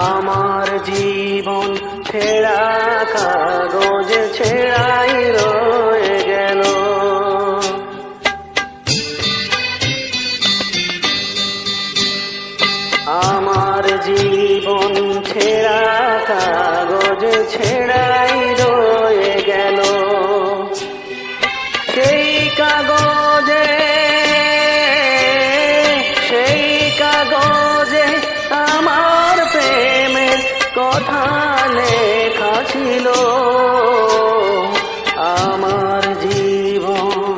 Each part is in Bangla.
আমার জীবন ছেঁড়া কাগজ ছেঁড়াই রয়ে গেল। আমার জীবন ছেঁড়া কাগজ ছেঁড়াই রয়ে গেল। সেই কাগজে আমার প্রেমের কথা লেখা ছিল। আমার জীবন,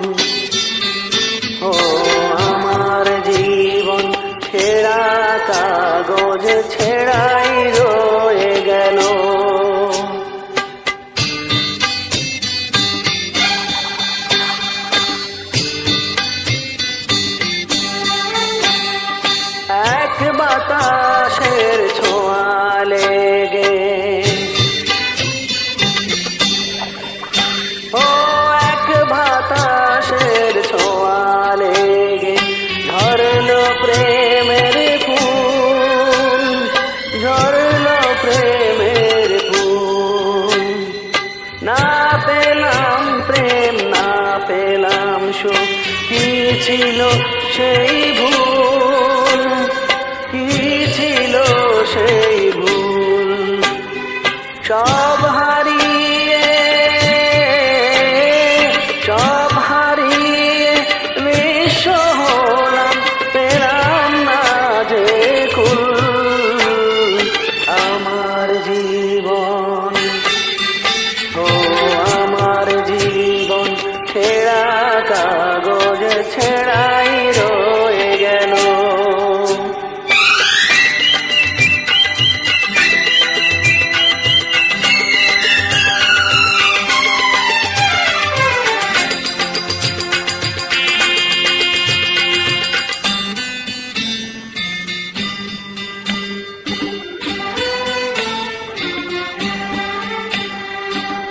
ও আমার জীবন ছেঁড়া কাগজ ছেঁড়াই রয়ে গেল। এক বাতাসের ছোঁয়া লেগে, ও এক বাতাসের ছোঁয়া লেগে ঝরলো প্রেমের ফুল, ঝরলো প্রেমের ফুল। না পেলাম প্রেম, না পেলাম সুখ, কি ছিল সেই ভুল, কি ছিল সেই ভুল। সব হারিয়ে, সব হারিয়ে নিঃস্ব হলাম, পেলাম না যে কুল। আমার জীবন, ও আমার জীবন ছেঁড়া কাগজ ছেঁড়াই রয়ে গেল।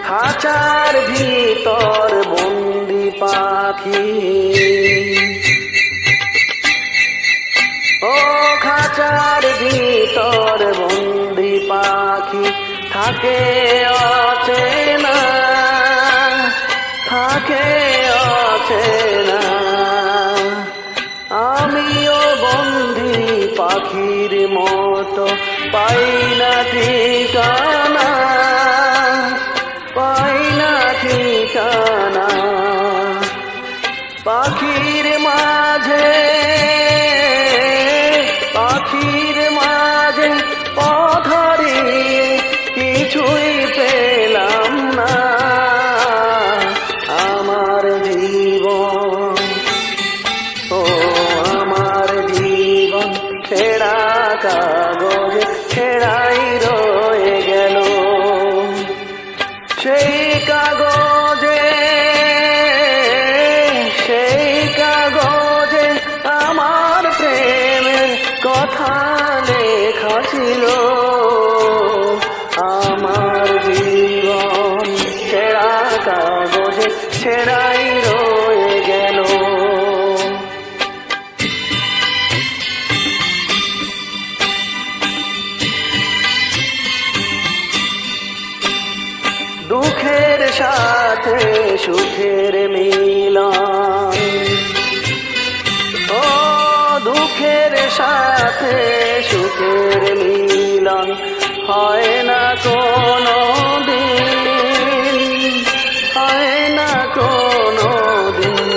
খাঁচার ভিতর বন্দি পাখি, ও খাঁচার ভিতর বন্দি পাখি থাকে অচেনা, থাকে অচেনা। আমিও বন্দি পাখির মতো পাই না ঠিকানা, পাই না ঠিকানা। পাখির মাঝে, পাখির মাঝে পথ হারিয়ে কিছুই পেলাম না। আমার জীবন, ও আমার জীবন ছেঁড়া কাগজ ছেঁড়াই রয়ে গেল। সেই কাগজে, সেই কাগজে আমার প্রেমের কথা লেখা ছিল। আমার জীবন ছেঁড়া কাগজে ছেঁড়াই রয়ে গেল। দুঃখের সাথে সুখের মিলন, ও দুঃখের সাথে সুখের মিলন হয় না কোনো দিন, হয় না কোনো দিন।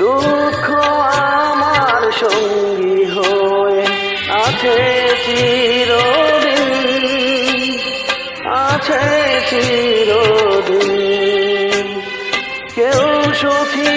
দুঃখ আমার সঙ্গী হয়ে আছে চিরদিন, আছে চিরদিন। কেউ সুখী